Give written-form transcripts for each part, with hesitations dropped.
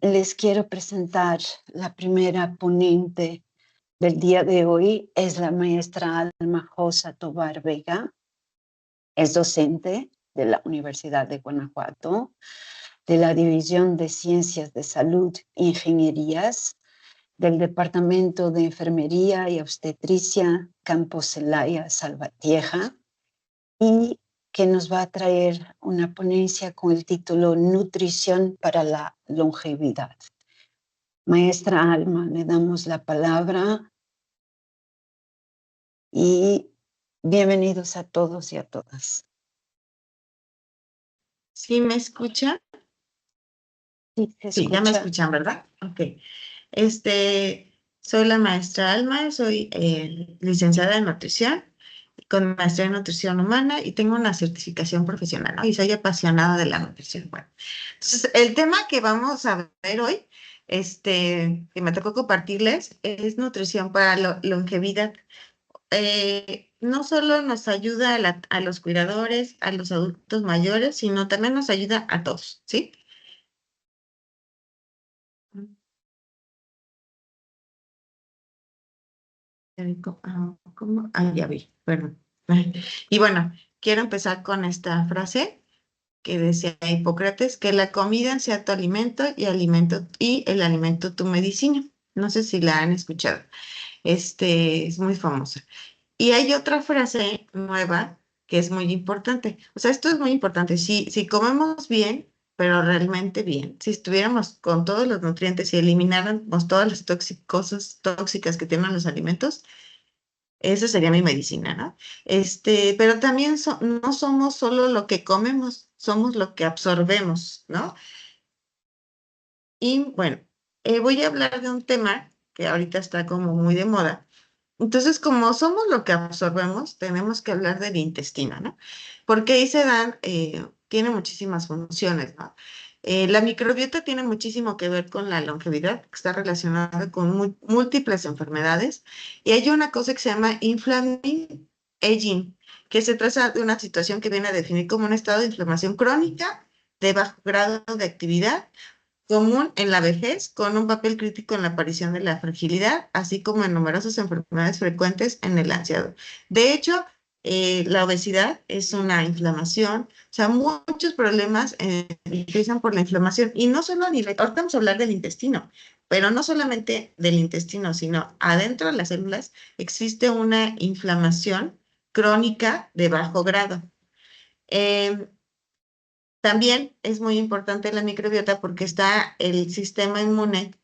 Les quiero presentar la primera ponente del día de hoy. Es la maestra Alma Josa Tobar Vega. Es docente de la Universidad de Guanajuato, de la División de Ciencias de Salud e Ingenierías, del Departamento de Enfermería y Obstetricia Campos Celaya Salvatierra, y que nos va a traer una ponencia con el título Nutrición para la Longevidad. Maestra Alma, le damos la palabra y bienvenidos a todos y a todas. ¿Sí me escuchan? Sí, se Sí, ya me escucha. escuchan, ¿verdad? Ok. Soy la maestra Alma, soy licenciada en nutrición, con maestría en nutrición humana y tengo una certificación profesional, ¿no? Y soy apasionada de la nutrición. Bueno, entonces el tema que vamos a ver hoy, que me tocó compartirles, es nutrición para la longevidad. No solo nos ayuda a los cuidadores, a los adultos mayores, sino también nos ayuda a todos, ¿sí? ¿Cómo? Ah, ya vi, perdón. Y bueno, quiero empezar con esta frase que decía Hipócrates, que la comida sea tu alimento y el alimento tu medicina. No sé si la han escuchado. Es muy famosa. Y hay otra frase nueva que es muy importante. O sea, esto es muy importante. Si comemos bien, pero realmente bien, si estuviéramos con todos los nutrientes y elimináramos todas las cosas tóxicas que tienen los alimentos, esa sería mi medicina, ¿no? Pero también no somos solo lo que comemos, somos lo que absorbemos, ¿no? Y bueno, voy a hablar de un tema que ahorita está como muy de moda. Entonces, como somos lo que absorbemos, tenemos que hablar del intestino, ¿no? Porque ahí tiene muchísimas funciones, ¿no? La microbiota tiene muchísimo que ver con la longevidad, que está relacionada con múltiples enfermedades. Y hay una cosa que se llama inflamming aging, que se trata de una situación que viene a definir como un estado de inflamación crónica de bajo grado de actividad común en la vejez, con un papel crítico en la aparición de la fragilidad, así como en numerosas enfermedades frecuentes en el anciano. De hecho, la obesidad es una inflamación, o sea, muchos problemas empiezan por la inflamación, y no solo a nivel, ahorita vamos a hablar del intestino, pero no solamente del intestino, sino adentro de las células existe una inflamación crónica de bajo grado. Eh, También es muy importante la microbiota porque el sistema inmune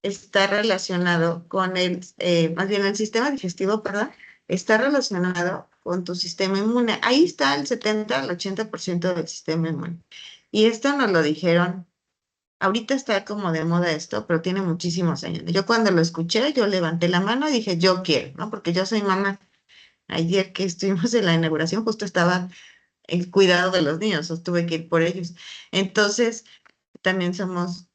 está relacionado más bien el sistema digestivo, perdón, está relacionado con tu sistema inmune. Ahí está el 70 al 80% del sistema inmune. Y esto nos lo dijeron, ahorita está como de moda esto, pero tiene muchísimos años. Yo cuando lo escuché, yo levanté la mano y dije, yo quiero, ¿no? Porque yo soy mamá. Ayer que estuvimos en la inauguración, justo estaba el cuidado de los niños, o tuve que ir por ellos. Entonces, también somos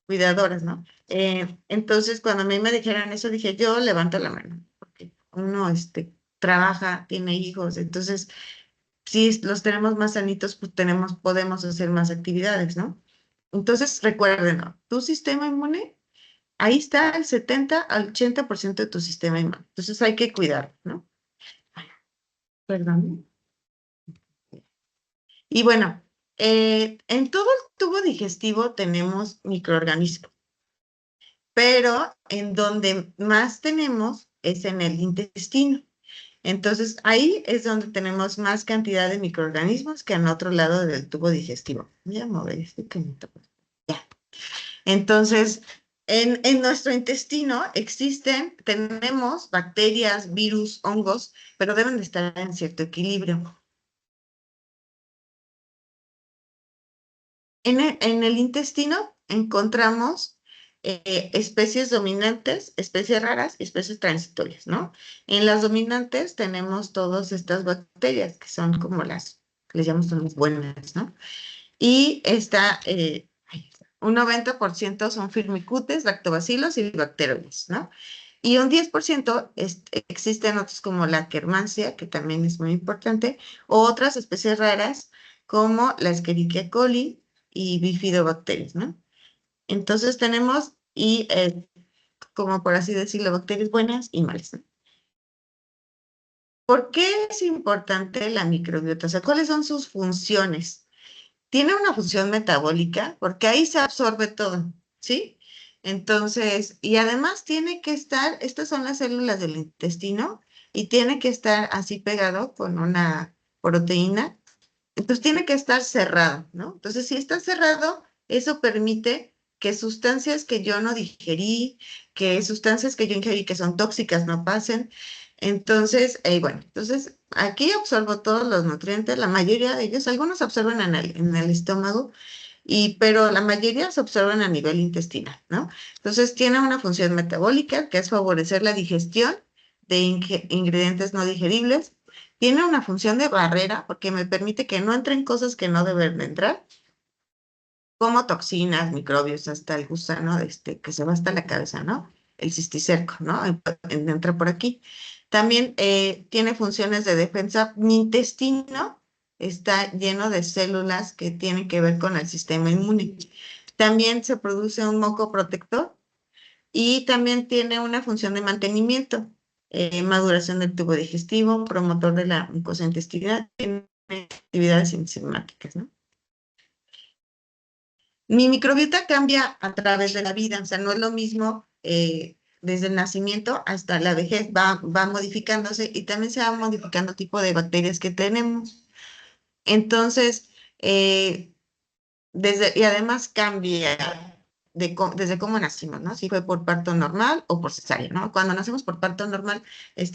cuidadoras, ¿no? Entonces, cuando a mí me dijeron eso, dije, yo levanto la mano, porque uno trabaja, tiene hijos, entonces, si los tenemos más sanitos, pues podemos hacer más actividades, ¿no? Entonces, recuerden, ¿no? Tu sistema inmune, ahí está el 70 al 80% de tu sistema inmune. Entonces, hay que cuidar, ¿no? Perdón. Y bueno, en todo el tubo digestivo tenemos microorganismos, pero en donde más tenemos es en el intestino. Entonces, ahí es donde tenemos más cantidad de microorganismos que en otro lado del tubo digestivo. Voy a mover este canito. Ya. Entonces, en nuestro intestino tenemos bacterias, virus, hongos, pero deben de estar en cierto equilibrio. En el intestino encontramos especies dominantes, especies raras y especies transitorias, ¿no? En las dominantes tenemos todas estas bacterias que son como les llamamos las buenas, ¿no? Y un 90% son firmicutes, lactobacilos y bacteroides, ¿no? Y un 10% existen otros como la Akkermansia, que también es muy importante, o otras especies raras como la Escherichia coli y bifidobacterias, ¿no? Entonces tenemos, como por así decirlo, bacterias buenas y malas, ¿no? ¿Por qué es importante la microbiota? O sea, ¿cuáles son sus funciones? Tiene una función metabólica porque ahí se absorbe todo, ¿sí? Entonces, y además tiene que estar, estas son las células del intestino y tiene que estar así pegado con una proteína. Entonces tiene que estar cerrado, ¿no? Entonces, si está cerrado, eso permite que sustancias que yo no digerí, que sustancias que yo ingerí que son tóxicas no pasen. Entonces, bueno, entonces aquí absorbo todos los nutrientes, la mayoría de ellos, algunos se absorben en el estómago, pero la mayoría se absorben a nivel intestinal, ¿no? Entonces tiene una función metabólica que es favorecer la digestión de ingredientes no digeribles. Tiene una función de barrera porque me permite que no entren cosas que no deben de entrar, como toxinas, microbios, hasta el gusano que se va hasta la cabeza, ¿no? El cisticerco, ¿no? Entra por aquí. También tiene funciones de defensa. Mi intestino está lleno de células que tienen que ver con el sistema inmune. También se produce un moco protector y también tiene una función de mantenimiento, maduración del tubo digestivo, promotor de la mucosa intestinal, tiene actividades enzimáticas, ¿no? Mi microbiota cambia a través de la vida, o sea, no es lo mismo desde el nacimiento hasta la vejez, va modificándose y también se va modificando el tipo de bacterias que tenemos. Entonces, eh, y además cambia desde cómo nacimos, ¿no? Si fue por parto normal o por cesárea, ¿no? Cuando nacemos por parto normal,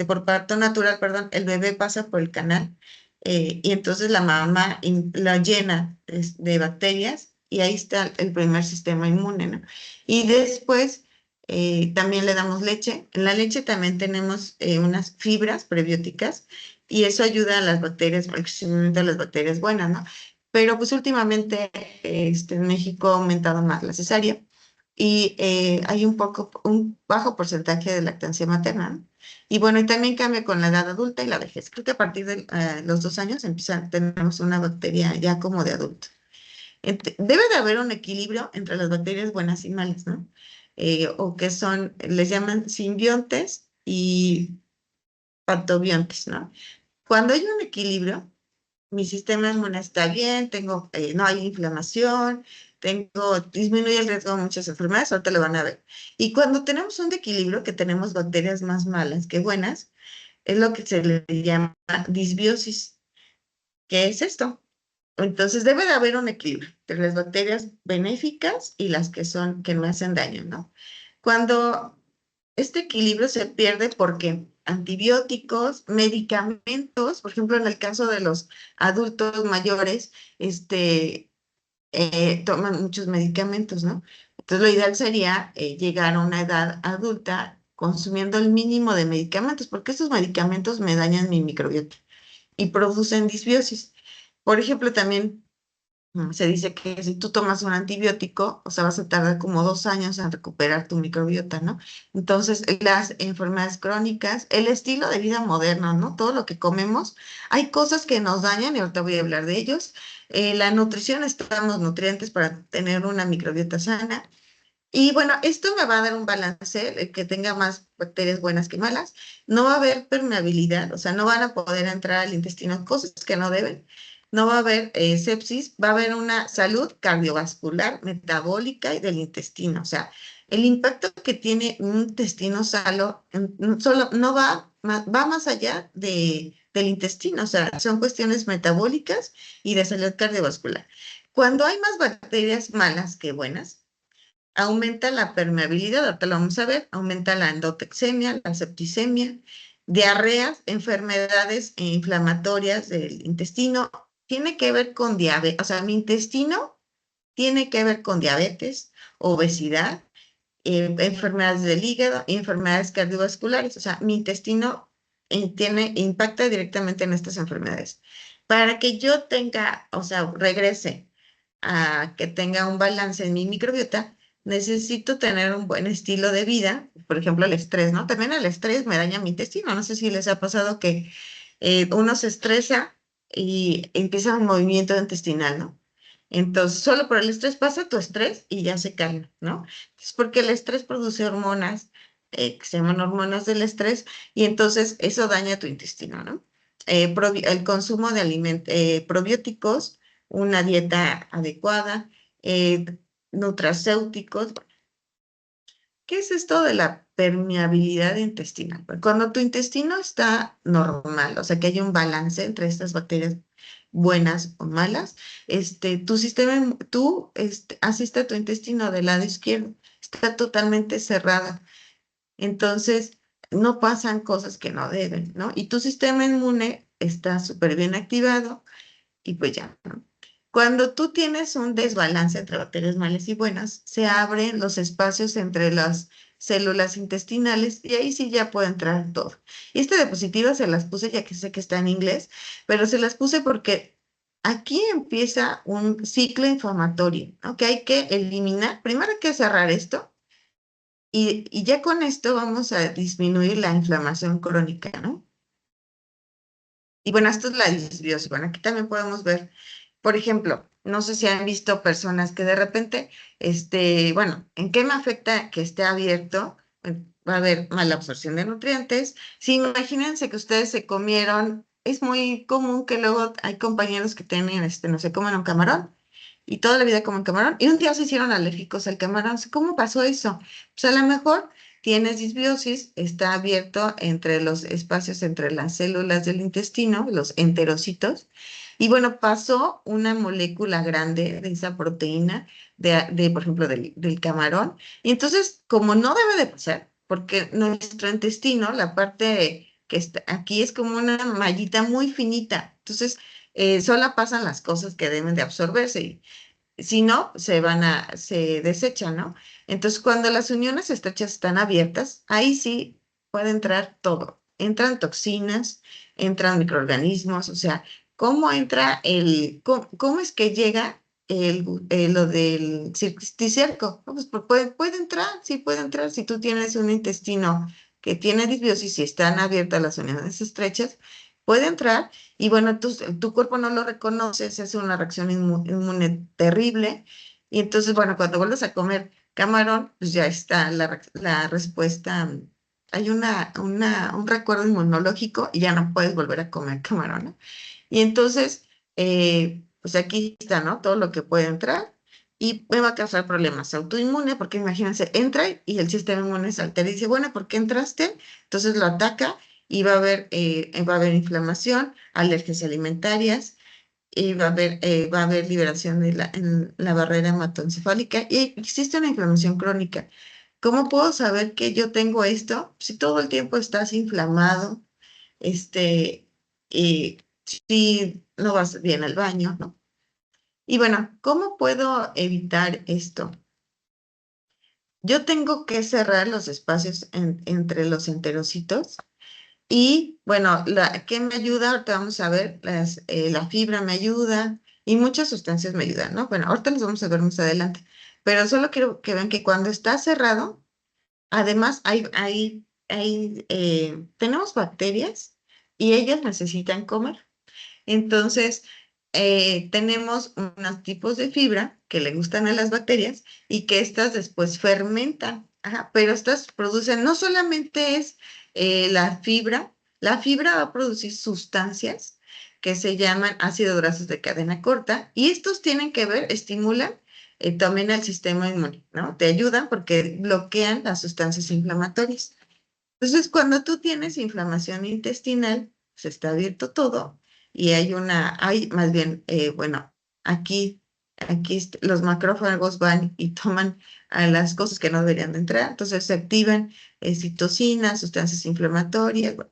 por parto natural, perdón, el bebé pasa por el canal y entonces la mamá la llena de bacterias y ahí está el primer sistema inmune, ¿no? Y después también le damos leche. En la leche también tenemos unas fibras prebióticas y eso ayuda a las bacterias, principalmente a las bacterias buenas, ¿no? Pero pues últimamente en México ha aumentado más la cesárea y hay un bajo porcentaje de lactancia materna, ¿no? Y bueno, y también cambia con la edad adulta y la vejez. Creo que a partir de los 2 años tenemos una bacteria ya como de adulto. Debe de haber un equilibrio entre las bacterias buenas y malas, ¿no? O que les llaman simbiontes y patobiontes, ¿no? Cuando hay un equilibrio, mi sistema inmune está bien, no hay inflamación, disminuye el riesgo de muchas enfermedades, ahorita lo van a ver. Y cuando tenemos un equilibrio, que tenemos bacterias más malas que buenas, es lo que se le llama disbiosis. ¿Qué es esto? Entonces debe de haber un equilibrio entre las bacterias benéficas y las que me hacen daño, ¿no? Cuando este equilibrio se pierde porque antibióticos, medicamentos, por ejemplo, en el caso de los adultos mayores, toman muchos medicamentos, ¿no? Entonces, lo ideal sería llegar a una edad adulta consumiendo el mínimo de medicamentos, porque estos medicamentos me dañan mi microbiota y producen disbiosis. Por ejemplo, también se dice que si tú tomas un antibiótico, o sea, vas a tardar como 2 años en recuperar tu microbiota, ¿no? Entonces, las enfermedades crónicas, el estilo de vida moderno, ¿no? Todo lo que comemos, hay cosas que nos dañan y ahorita voy a hablar de ellos. La nutrición, necesitamos nutrientes para tener una microbiota sana. Y bueno, esto me va a dar un balance, el que tenga más bacterias buenas que malas. No va a haber permeabilidad, o sea, no van a poder entrar al intestino cosas que no deben. No va a haber sepsis, va a haber una salud cardiovascular, metabólica y del intestino. O sea, el impacto que tiene un intestino sano solo no va más allá del intestino. O sea, son cuestiones metabólicas y de salud cardiovascular. Cuando hay más bacterias malas que buenas, aumenta la permeabilidad, ahorita lo vamos a ver, aumenta la endotoxemia, la septicemia, diarreas, enfermedades inflamatorias del intestino, tiene que ver con diabetes, o sea, mi intestino tiene que ver con diabetes, obesidad, enfermedades del hígado y enfermedades cardiovasculares, o sea, mi intestino impacta directamente en estas enfermedades. Para que yo tenga, o sea, regrese a que tenga un balance en mi microbiota, necesito tener un buen estilo de vida, por ejemplo, el estrés, ¿no? También el estrés me daña mi intestino. No sé si les ha pasado que uno se estresa y empieza un movimiento intestinal, ¿no? Entonces, solo por el estrés pasa tu estrés y ya se calma, ¿no? Es porque el estrés produce hormonas que se llaman hormonas del estrés y entonces eso daña tu intestino, ¿no? El consumo de probióticos, una dieta adecuada, eh, nutracéuticos. ¿Qué es esto de la permeabilidad intestinal? Pues cuando tu intestino está normal, o sea, que hay un balance entre estas bacterias buenas o malas, tu sistema, asiste a tu intestino del lado izquierdo, está totalmente cerrada. Entonces, no pasan cosas que no deben, ¿no? Y tu sistema inmune está súper bien activado y pues ya, ¿no? Cuando tú tienes un desbalance entre bacterias malas y buenas, se abren los espacios entre las células intestinales y ahí sí ya puede entrar todo. Y esta diapositiva se las puse ya que sé que está en inglés, pero se las puse porque aquí empieza un ciclo inflamatorio, ¿no? Que hay que eliminar. Primero hay que cerrar esto y ya con esto vamos a disminuir la inflamación crónica, ¿no? Y bueno, esto es la disbiosis. Bueno, aquí también podemos ver, por ejemplo, no sé si han visto personas que de repente, bueno, ¿en qué me afecta que esté abierto? Va a haber mala absorción de nutrientes. Sí, imagínense que ustedes se comieron, es muy común que luego hay compañeros que tienen, no se comen un camarón y toda la vida comen camarón y un día se hicieron alérgicos al camarón. ¿Cómo pasó eso? Pues a lo mejor tienes disbiosis, está abierto entre los espacios entre las células del intestino, los enterocitos, y bueno, pasó una molécula grande de esa proteína, por ejemplo, del camarón, y entonces, como no debe de pasar, porque nuestro intestino, la parte que está aquí es como una mallita muy finita, entonces solo pasan las cosas que deben de absorberse, si no, se desechan, ¿no? Entonces, cuando las uniones estrechas están abiertas, ahí sí puede entrar todo. Entran toxinas, entran microorganismos, o sea, ¿cómo entra cómo es que llega lo del cisticerco? No, pues puede entrar, sí puede entrar. Si tú tienes un intestino que tiene disbiosis y están abiertas las uniones estrechas, puede entrar y bueno, tu cuerpo no lo reconoce, se hace una reacción inmune terrible. Y entonces, bueno, cuando vuelves a comer camarón, pues ya está la respuesta. Hay un recuerdo inmunológico y ya no puedes volver a comer camarón, ¿no? Y entonces, pues aquí está, ¿no? Todo lo que puede entrar y me va a causar problemas autoinmunes, porque imagínense, entra y el sistema inmune se altera y dice, bueno, ¿por qué entraste? Entonces lo ataca y va a haber inflamación, alergias alimentarias, y va a haber liberación en la barrera hematoencefálica y existe una inflamación crónica. ¿Cómo puedo saber que yo tengo esto? Si todo el tiempo estás inflamado, y si no vas bien al baño, ¿no? Y bueno, ¿cómo puedo evitar esto? Yo tengo que cerrar los espacios entre los enterocitos y bueno, ¿qué me ayuda? Ahorita vamos a ver, la fibra me ayuda y muchas sustancias me ayudan, ¿no? Bueno, ahorita los vamos a ver más adelante, pero solo quiero que vean que cuando está cerrado, además tenemos bacterias y ellas necesitan comer. Entonces, tenemos unos tipos de fibra que le gustan a las bacterias y que estas después fermentan. Ajá, pero estas producen, no solamente es la fibra va a producir sustancias que se llaman ácidos grasos de cadena corta y estos tienen que ver, estimulan también al sistema inmune, ¿no? Te ayudan porque bloquean las sustancias inflamatorias. Entonces, cuando tú tienes inflamación intestinal, se está abierto todo y hay más bien, bueno, aquí los macrófagos van y toman a las cosas que no deberían de entrar, entonces se activan citocinas, sustancias inflamatorias. Bueno.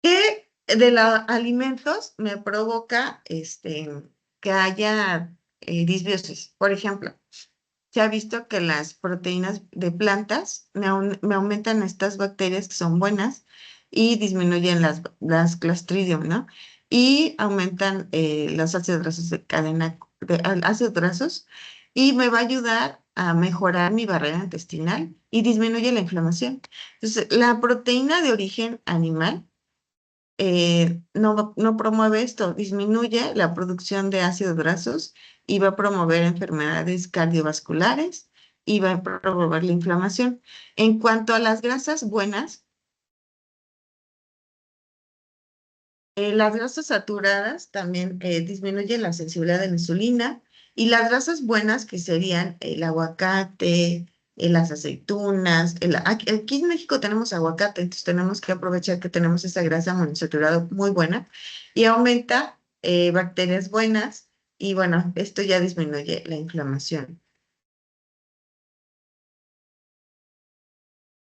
¿Qué de los alimentos me provoca que haya disbiosis? Por ejemplo, se ha visto que las proteínas de plantas me aumentan estas bacterias que son buenas y disminuyen las Clostridium, ¿no? Y aumentan los ácidos grasos de cadena, ácidos grasos, y me va a ayudar a mejorar mi barrera intestinal y disminuye la inflamación. Entonces, la proteína de origen animal no promueve esto, disminuye la producción de ácidos grasos y va a promover enfermedades cardiovasculares y va a promover la inflamación. En cuanto a las grasas buenas, las grasas saturadas también disminuyen la sensibilidad de la insulina y las grasas buenas que serían el aguacate, las aceitunas. Aquí en México tenemos aguacate, entonces tenemos que aprovechar que tenemos esa grasa monoinsaturada muy buena y aumenta bacterias buenas y bueno, esto ya disminuye la inflamación.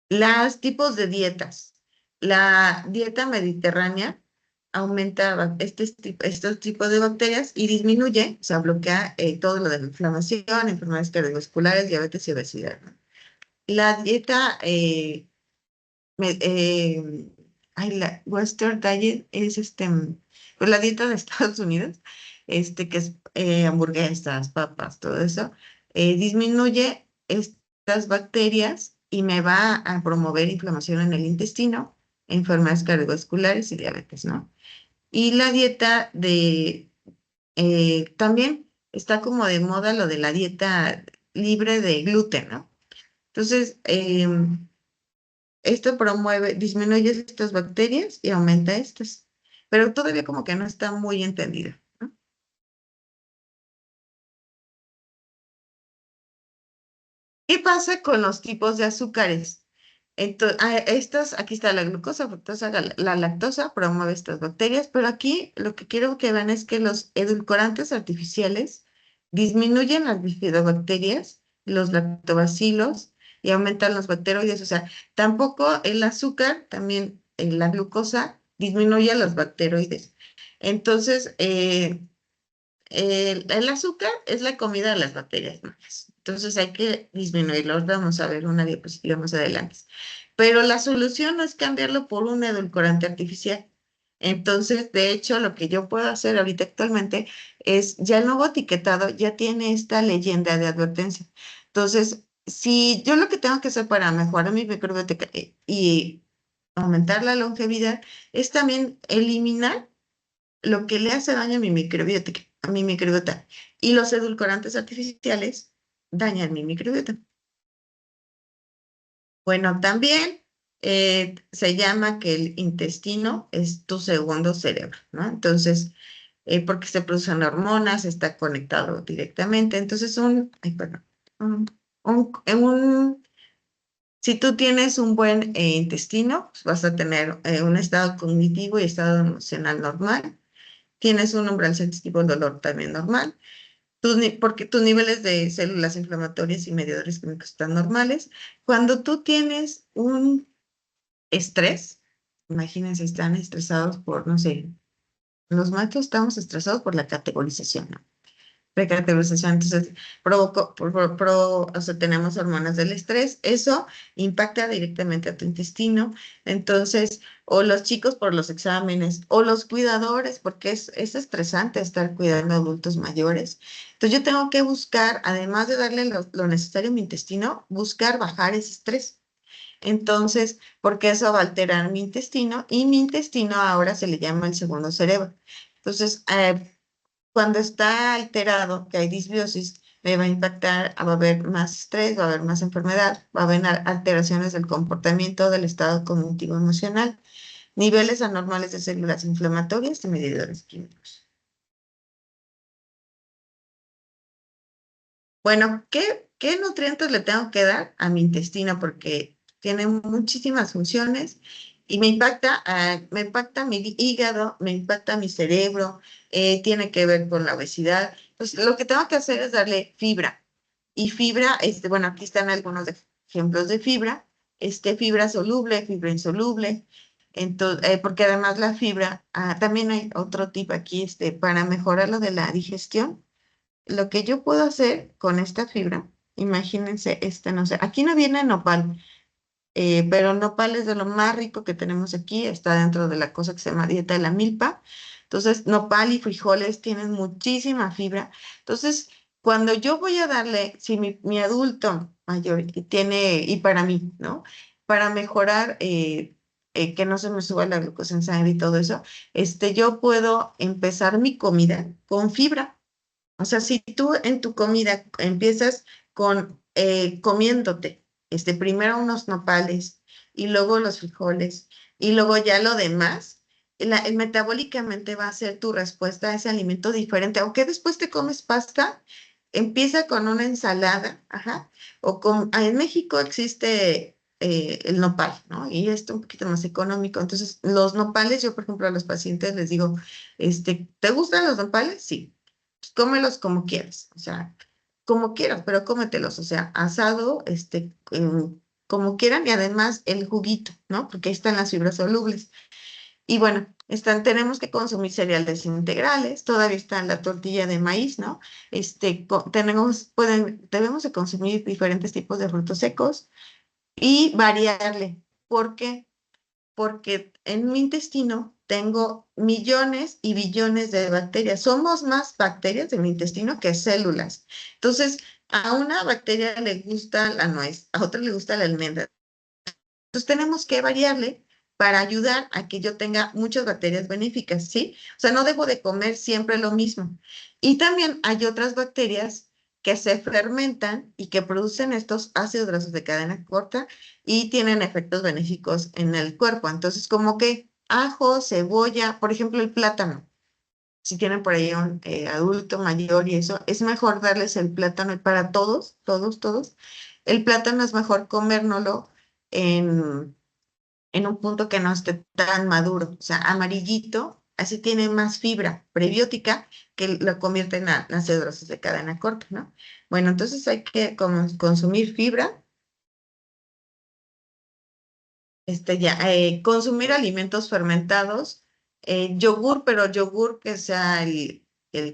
Los tipos de dietas. La dieta mediterránea aumenta estos tipos de bacterias y disminuye, o sea, bloquea todo lo de la inflamación, enfermedades cardiovasculares, diabetes y obesidad, ¿no? La dieta, me- eh, la Western Diet es pues la dieta de Estados Unidos, que es hamburguesas, papas, todo eso, disminuye estas bacterias y me va a promover inflamación en el intestino, enfermedades cardiovasculares y diabetes, ¿no? Y la dieta también está como de moda lo de la dieta libre de gluten, ¿no? Entonces, esto disminuye estas bacterias y aumenta estas, pero todavía como que no está muy entendido, ¿no? ¿Qué pasa con los tipos de azúcares? Entonces, aquí está la glucosa, fructosa, la lactosa promueve estas bacterias, pero aquí lo que quiero que vean es que los edulcorantes artificiales disminuyen las bifidobacterias, los lactobacilos y aumentan los bacteroides. O sea, tampoco el azúcar, también la glucosa, disminuye los bacteroides. Entonces, el azúcar es la comida de las bacterias malas. Entonces hay que disminuirlo. Vamos a ver una diapositiva más adelante. Pero la solución no es cambiarlo por un edulcorante artificial. Entonces, de hecho, lo que yo puedo hacer ahorita actualmente es, ya el nuevo etiquetado ya tiene esta leyenda de advertencia. Entonces, si yo lo que tengo que hacer para mejorar mi microbiota y aumentar la longevidad es también eliminar lo que le hace daño a mi microbiota. Y los edulcorantes artificiales dañan mi microbiota. Bueno, también se llama que el intestino es tu segundo cerebro, ¿no? Entonces, porque se producen hormonas, está conectado directamente. Entonces, ay, perdón, un- si tú tienes un buen intestino, pues vas a tener un estado cognitivo y estado emocional normal. Tienes un umbral sensitivo al dolor también normal, porque tus niveles de células inflamatorias y mediadores químicos están normales. Cuando tú tienes un estrés, imagínense, están estresados por, no sé, los machos estamos estresados por la categorización, ¿no? Recategorización, entonces o sea, tenemos hormonas del estrés, eso impacta directamente a tu intestino, entonces, o los chicos por los exámenes, o los cuidadores, porque es estresante estar cuidando a adultos mayores. Entonces, yo tengo que buscar, además de darle lo necesario a mi intestino, buscar bajar ese estrés. Entonces, porque eso va a alterar mi intestino y mi intestino ahora se le llama el segundo cerebro. Entonces, cuando está alterado, que hay disbiosis, me va a impactar, va a haber más estrés, va a haber más enfermedad, va a haber alteraciones del comportamiento, del estado cognitivo emocional, niveles anormales de células inflamatorias y medidores químicos. Bueno, ¿qué nutrientes le tengo que dar a mi intestino? Porque tiene muchísimas funciones y me impacta mi hígado, me impacta mi cerebro, tiene que ver con la obesidad. Entonces, lo que tengo que hacer es darle fibra. Y fibra, bueno, aquí están algunos ejemplos de fibra, fibra soluble, fibra insoluble. Entonces, porque además la fibra, también hay otro tipo aquí, para mejorar lo de la digestión lo que yo puedo hacer con esta fibra, imagínense, no sé, aquí no viene nopal, pero nopal es de lo más rico que tenemos aquí, está dentro de la cosa que se llama dieta de la milpa. Entonces, nopal y frijoles tienen muchísima fibra. Entonces, cuando yo voy a darle, si mi adulto mayor y para mí, ¿no? Para mejorar que no se me suba la glucosa en sangre y todo eso, yo puedo empezar mi comida con fibra. O sea, si tú en tu comida empiezas con comiéndote, primero unos nopales y luego los frijoles y luego ya lo demás, metabólicamente va a ser tu respuesta a ese alimento diferente. Aunque después te comes pasta, empieza con una ensalada, ajá, en México existe el nopal, ¿no? Y esto un poquito más económico. Entonces, los nopales, yo por ejemplo a los pacientes les digo, ¿te gustan los nopales? Sí, cómelos como quieras, o sea, como quieras, pero cómetelos, o sea, asado, como quieran, y además el juguito, ¿no? Porque ahí están las fibras solubles. Y bueno, tenemos que consumir cereales integrales, todavía está la tortilla de maíz, ¿no? Debemos de consumir diferentes tipos de frutos secos y variarle. ¿Por qué? Porque en mi intestino tengo millones y billones de bacterias. Somos más bacterias en mi intestino que células. Entonces, a una bacteria le gusta la nuez, a otra le gusta la almendra. Entonces, tenemos que variarle para ayudar a que yo tenga muchas bacterias benéficas, ¿sí? O sea, no debo de comer siempre lo mismo. Y también hay otras bacterias que se fermentan y que producen estos ácidos grasos de cadena corta y tienen efectos benéficos en el cuerpo. Entonces, como que ajo, cebolla, por ejemplo, el plátano. Si tienen por ahí un adulto mayor y eso, es mejor darles el plátano y para todos, todos, todos. El plátano es mejor comérnoslo en, en un punto que no esté tan maduro, o sea, amarillito, así tiene más fibra prebiótica que lo convierte en ácidos grasos de cadena corta, ¿no? Bueno, entonces hay que consumir fibra, consumir alimentos fermentados, yogur, pero yogur que sea el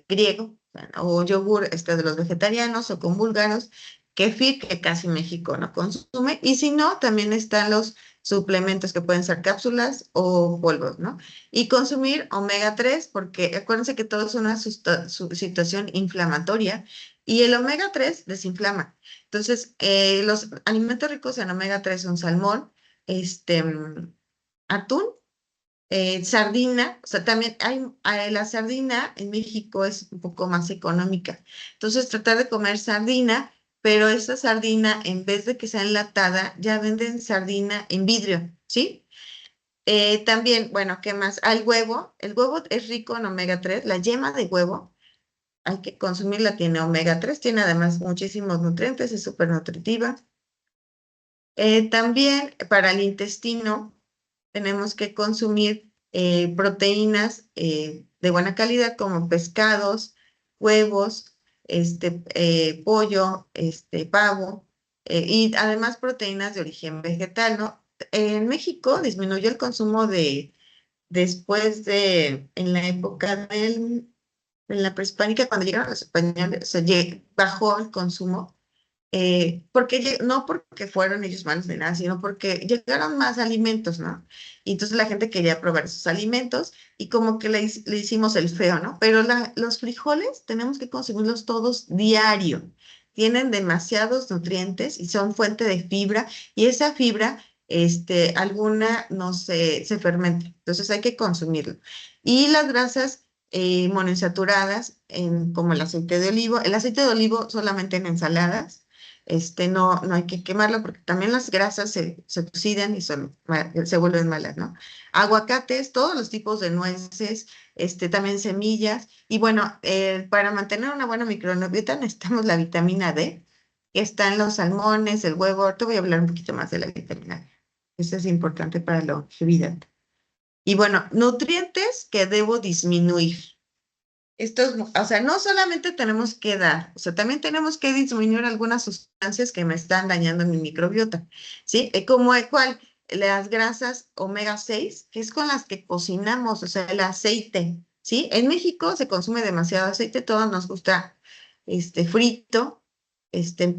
griego, o yogur de los vegetarianos o con búlgaros, kefir, que casi México no consume, y si no, también están los suplementos que pueden ser cápsulas o polvos, ¿no? Y consumir omega 3 porque acuérdense que todo es una situación inflamatoria, y el omega 3 desinflama. Entonces, los alimentos ricos en omega 3 son salmón, atún, sardina, o sea, también la sardina en México es un poco más económica. Entonces, tratar de comer sardina, pero esa sardina, en vez de que sea enlatada, ya venden sardina en vidrio, ¿sí? También, bueno, ¿qué más? El huevo es rico en omega 3, la yema de huevo, hay que consumirla, tiene omega 3, tiene además muchísimos nutrientes, es súper nutritiva. También para el intestino tenemos que consumir proteínas de buena calidad como pescados, huevos, pollo, pavo, y además proteínas de origen vegetal, ¿no? En México disminuyó el consumo después en la época en la prehispánica, cuando llegaron los españoles, bajó el consumo no porque fueron ellos malos ni nada, sino porque llegaron más alimentos, ¿no? Y entonces la gente quería probar esos alimentos y como que le hicimos el feo, ¿no? Pero los frijoles tenemos que consumirlos todos diario. Tienen demasiados nutrientes y son fuente de fibra, y esa fibra, alguna no se fermenta. Entonces hay que consumirlo. Y las grasas monoinsaturadas, como el aceite de olivo solamente en ensaladas, no hay que quemarlo porque también las grasas se oxidan y se vuelven malas, ¿no? Aguacates, todos los tipos de nueces, también semillas. Y bueno, para mantener una buena microbiota necesitamos la vitamina D, que está en los salmones, el huevo. Ahorita voy a hablar un poquito más de la vitamina D. Eso es importante para la longevidad. Y bueno, nutrientes que debo disminuir. O sea, no solamente tenemos que dar, o sea, también tenemos que disminuir algunas sustancias que me están dañando mi microbiota, ¿sí? ¿Cuál? Las grasas omega 6, que es con las que cocinamos, o sea, el aceite, ¿sí? En México se consume demasiado aceite, todos nos gusta frito,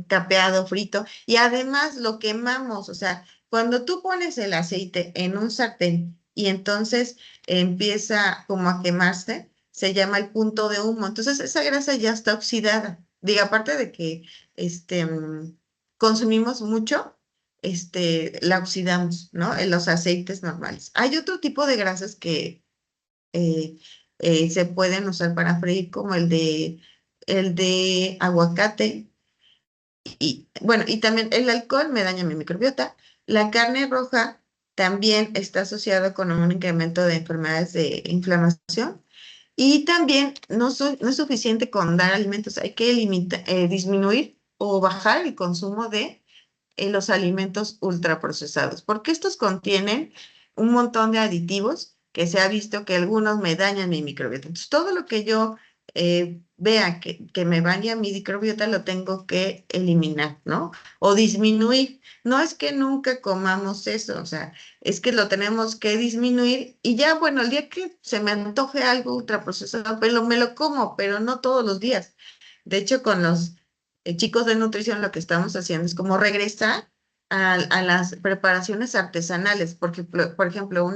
capeado, frito, y además lo quemamos, o sea, cuando tú pones el aceite en un sartén y entonces empieza como a quemarse, se llama el punto de humo. Entonces, esa grasa ya está oxidada. Diga, aparte de que este, mm, consumimos mucho, la oxidamos, ¿no? En los aceites normales. Hay otro tipo de grasas que eh, se pueden usar para freír, como el de aguacate. Y bueno, y también el alcohol me daña mi microbiota. La carne roja también está asociada con un incremento de enfermedades de inflamación. Y también no es suficiente con dar alimentos, hay que disminuir o bajar el consumo de los alimentos ultraprocesados, porque estos contienen un montón de aditivos que se ha visto que algunos me dañan mi microbiota. Entonces, todo lo que yo vea que me daña mi microbiota lo tengo que eliminar, ¿no? O disminuir. No es que nunca comamos eso, o sea, es que lo tenemos que disminuir y ya, bueno, el día que se me antoje algo ultraprocesado, pues me lo como, pero no todos los días. De hecho, con los chicos de nutrición lo que estamos haciendo es como regresar a las preparaciones artesanales, porque, por ejemplo,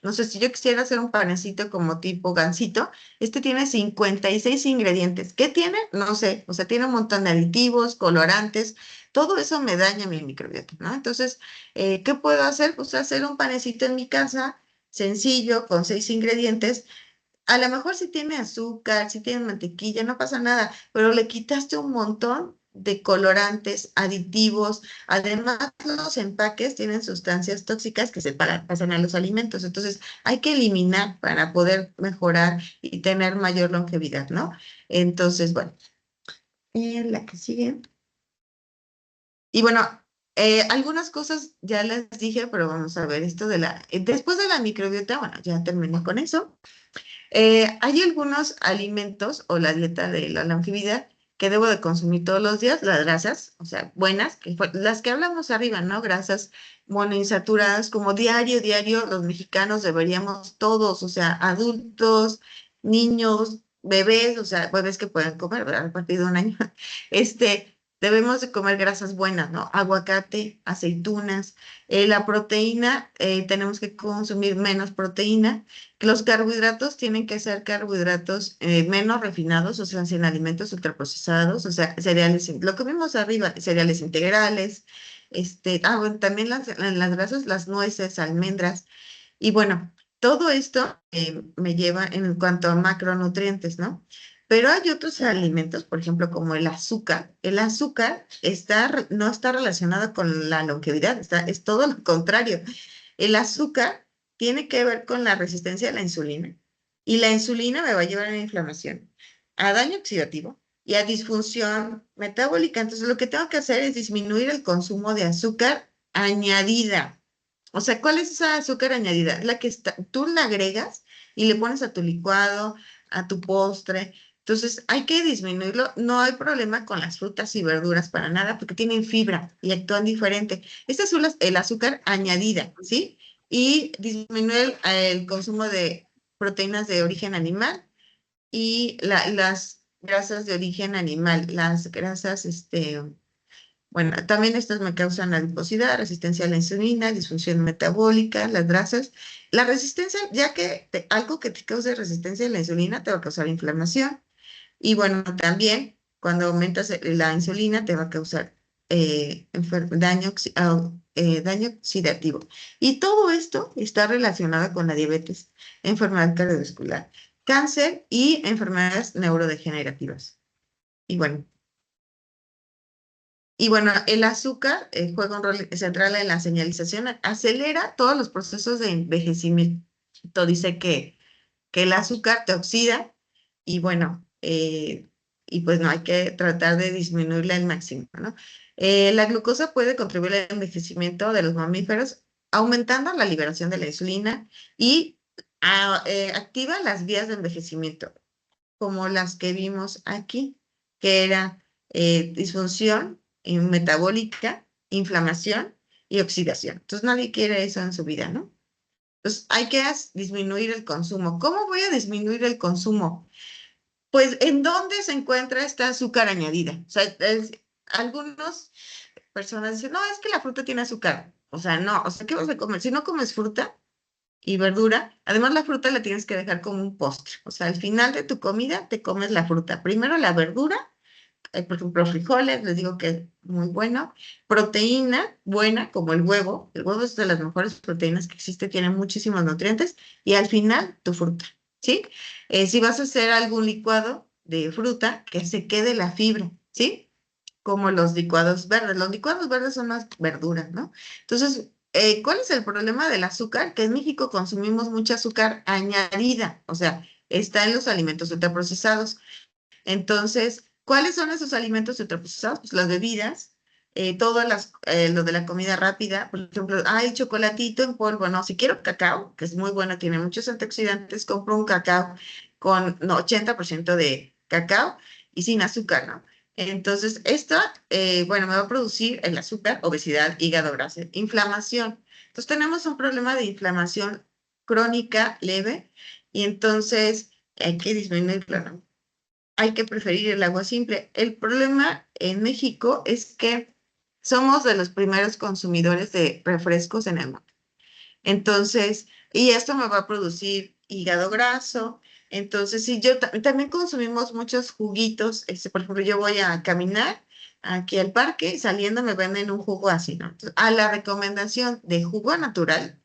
no sé, si yo quisiera hacer un panecito como tipo gansito, este tiene 56 ingredientes. ¿Qué tiene? No sé, o sea, tiene un montón de aditivos, colorantes, todo eso me daña mi microbiota, ¿no? Entonces, ¿qué puedo hacer? Pues hacer un panecito en mi casa, sencillo, con 6 ingredientes. A lo mejor si tiene azúcar, si tiene mantequilla, no pasa nada, pero le quitaste un montón de colorantes, aditivos. Además, los empaques tienen sustancias tóxicas que pasan a los alimentos. Entonces, hay que eliminar para poder mejorar y tener mayor longevidad, ¿no? Entonces, bueno, la que sigue. Y bueno, algunas cosas ya las dije, pero vamos a ver esto después de la microbiota, bueno, ya terminé con eso. Hay algunos alimentos o la dieta de la longevidad que debo de consumir todos los días, las grasas, o sea, buenas, las que hablamos arriba, ¿no? Grasas monoinsaturadas, como diario, diario, los mexicanos deberíamos todos, o sea, adultos, niños, bebés, o sea, bebés que pueden comer, ¿verdad? A partir de un año, debemos de comer grasas buenas, ¿no? Aguacate, aceitunas, la proteína, tenemos que consumir menos proteína. Los carbohidratos tienen que ser carbohidratos menos refinados, o sea, sin alimentos ultraprocesados, o sea, cereales, lo que vimos arriba, cereales integrales, bueno, también las grasas, las nueces, almendras, y bueno, todo esto me lleva en cuanto a macronutrientes, ¿no? Pero hay otros alimentos, por ejemplo, como el azúcar. El azúcar no está relacionado con la longevidad, es todo lo contrario. El azúcar tiene que ver con la resistencia a la insulina. Y la insulina me va a llevar a la inflamación, a daño oxidativo y a disfunción metabólica. Entonces, lo que tengo que hacer es disminuir el consumo de azúcar añadida. O sea, ¿cuál es esa azúcar añadida? La que tú la agregas y le pones a tu licuado, a tu postre. Entonces, hay que disminuirlo. No hay problema con las frutas y verduras para nada porque tienen fibra y actúan diferente. Este es el azúcar añadida, ¿sí? Y disminuir el consumo de proteínas de origen animal y las grasas de origen animal, las grasas, bueno, también estas me causan adiposidad, resistencia a la insulina, disfunción metabólica, las grasas. La resistencia, ya que algo que te cause resistencia a la insulina te va a causar inflamación. Y bueno, también cuando aumentas la insulina te va a causar daño oxidativo. Y todo esto está relacionado con la diabetes, enfermedad cardiovascular, cáncer y enfermedades neurodegenerativas. Y bueno, el azúcar juega un rol central en la señalización, acelera todos los procesos de envejecimiento. Dice que el azúcar te oxida y bueno, y pues no hay que tratar de disminuirla al máximo, ¿no? La glucosa puede contribuir al envejecimiento de los mamíferos, aumentando la liberación de la insulina y activa las vías de envejecimiento, como las que vimos aquí, que era disfunción metabólica, inflamación y oxidación. Entonces nadie quiere eso en su vida, ¿no? Entonces hay que disminuir el consumo. ¿Cómo voy a disminuir el consumo? Pues, ¿en dónde se encuentra esta azúcar añadida? O sea, algunas personas dicen, no, es que la fruta tiene azúcar. O sea, no, o sea, ¿qué vas a comer? Si no comes fruta y verdura, además la fruta la tienes que dejar como un postre. O sea, al final de tu comida te comes la fruta. Primero la verdura, por ejemplo, frijoles, les digo que es muy bueno. Proteína buena, como el huevo. El huevo es de las mejores proteínas que existe, tiene muchísimos nutrientes. Y al final, tu fruta, ¿sí? Si vas a hacer algún licuado de fruta, que se quede la fibra, ¿sí? Como los licuados verdes. Los licuados verdes son más verduras, ¿no? Entonces, ¿cuál es el problema del azúcar? Que en México consumimos mucha azúcar añadida, o sea, está en los alimentos ultraprocesados. Entonces, ¿cuáles son esos alimentos ultraprocesados? Pues las bebidas, lo de la comida rápida, por ejemplo, hay chocolatito en polvo, no, si quiero cacao, que es muy bueno, tiene muchos antioxidantes, compro un cacao con no, 80% de cacao y sin azúcar, ¿no? Entonces, bueno, me va a producir el azúcar, obesidad, hígado graso, inflamación. Entonces, tenemos un problema de inflamación crónica leve y entonces hay que disminuirlo, ¿no? Hay que preferir el agua simple. El problema en México es que somos de los primeros consumidores de refrescos en el mundo. Entonces, y esto me va a producir hígado graso. Entonces, sí, también consumimos muchos juguitos. Por ejemplo, yo voy a caminar aquí al parque y saliendo me venden un jugo así, ¿no? Entonces, a la recomendación de jugo natural,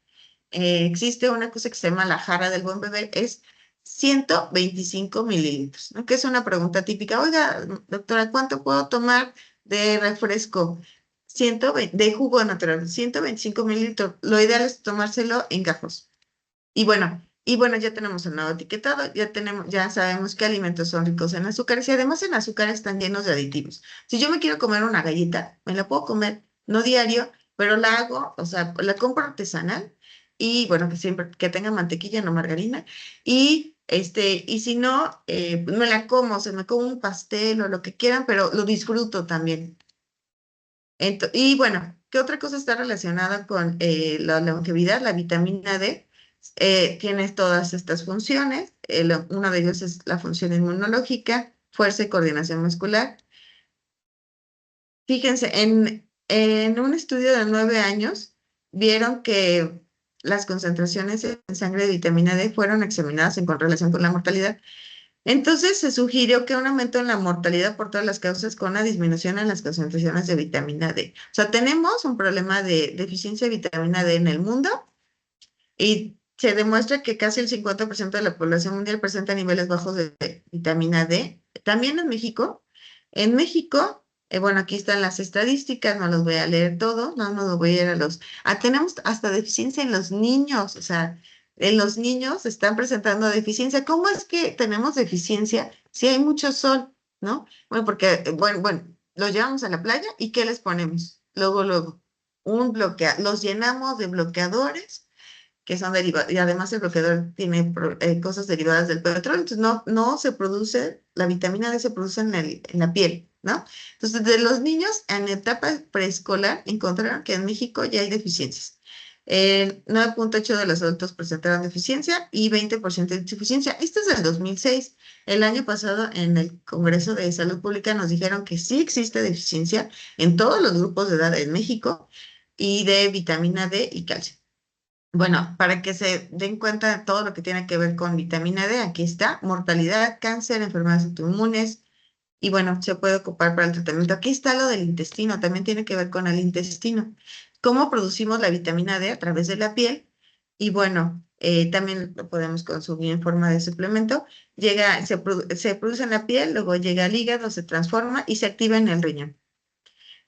existe una cosa que se llama la jarra del buen beber, es 125 mililitros, ¿no? Que es una pregunta típica. Oiga, doctora, ¿cuánto puedo tomar de refresco? 120, de jugo natural, 125 mililitros. Lo ideal es tomárselo en gajos. Y bueno, ya tenemos el nuevo etiquetado, ya sabemos qué alimentos son ricos en azúcares y además en azúcares están llenos de aditivos. Si yo me quiero comer una galleta, me la puedo comer, no diario, pero la hago, o sea, la compro artesanal y bueno, que siempre que tenga mantequilla, no margarina. Y si no, me la como, o sea, me como un pastel o lo que quieran, pero lo disfruto también. Y bueno, ¿qué otra cosa está relacionada con la longevidad? La vitamina D tiene todas estas funciones. Uno de ellos es la función inmunológica, fuerza y coordinación muscular. Fíjense, en un estudio de 9 años, vieron que las concentraciones en sangre de vitamina D fueron examinadas con relación con la mortalidad. Entonces se sugirió que un aumento en la mortalidad por todas las causas con una disminución en las concentraciones de vitamina D. O sea, tenemos un problema de deficiencia de vitamina D en el mundo y se demuestra que casi el 50% de la población mundial presenta niveles bajos de vitamina D. También en México. En México, bueno, aquí están las estadísticas, no los voy a leer todos, no los voy a ir a los... tenemos hasta deficiencia en los niños, o sea, en los niños están presentando deficiencia. ¿Cómo es que tenemos deficiencia si hay mucho sol, no? Bueno, porque, bueno, los llevamos a la playa y ¿qué les ponemos? Luego, los llenamos de bloqueadores que son derivados, y además el bloqueador tiene cosas derivadas del petróleo, entonces no se produce, la vitamina D se produce en la piel, ¿no? Entonces, de los niños en etapa preescolar encontraron que en México ya hay deficiencias. El 9,8 de los adultos presentaron deficiencia y 20% de insuficiencia. Esto es del 2006. El año pasado en el Congreso de Salud Pública nos dijeron que sí existe deficiencia en todos los grupos de edad en México y de vitamina D y calcio. Bueno, para que se den cuenta de todo lo que tiene que ver con vitamina D, aquí está, mortalidad, cáncer, enfermedades autoinmunes, y bueno, se puede ocupar para el tratamiento. Aquí está lo del intestino, también tiene que ver con el intestino. ¿Cómo producimos la vitamina D? A través de la piel, y bueno, también lo podemos consumir en forma de suplemento. Se produce en la piel, luego llega al hígado, se transforma y se activa en el riñón.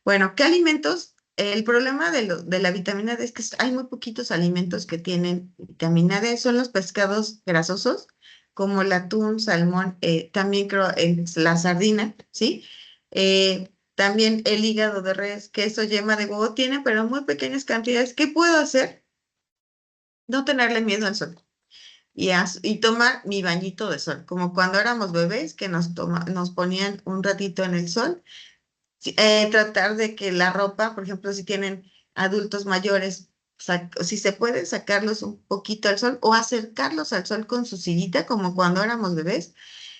Bueno, ¿qué alimentos? El problema de la vitamina D es que hay muy poquitos alimentos que tienen vitamina D. Son los pescados grasosos, como el atún, salmón, también creo la sardina, ¿sí? También el hígado de res, queso, yema de huevo tiene, pero en muy pequeñas cantidades. ¿Qué puedo hacer? No tenerle miedo al sol y tomar mi bañito de sol, como cuando éramos bebés que nos ponían un ratito en el sol. Sí, tratar de que la ropa, por ejemplo, si tienen adultos mayores, si se puede sacarlos un poquito al sol o acercarlos al sol con su sillita, como cuando éramos bebés,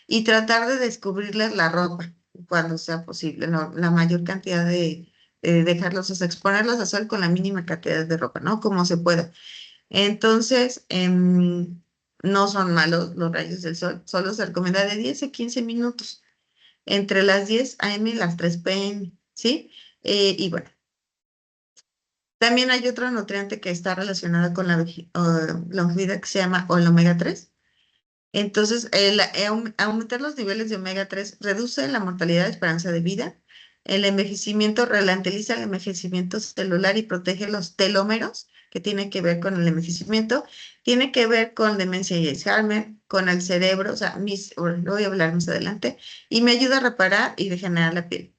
y tratar de descubrirles la ropa cuando sea posible, ¿no? La mayor cantidad de dejarlos, o sea, exponerlos al sol con la mínima cantidad de ropa, ¿no? Como se pueda. Entonces, no son malos los rayos del sol, solo se recomienda de 10 a 15 minutos. entre las 10 a.m. y las 3 p.m., ¿sí? Y bueno, también hay otro nutriente que está relacionado con la longevidad que se llama el omega 3. Entonces, aumentar los niveles de omega 3 reduce la mortalidad y esperanza de vida. El envejecimiento ralentiza el envejecimiento celular y protege los telómeros, que tiene que ver con el envejecimiento. Tiene que ver con demencia y Alzheimer, con el cerebro, o sea, lo voy a hablar más adelante, y me ayuda a reparar y regenerar la piel.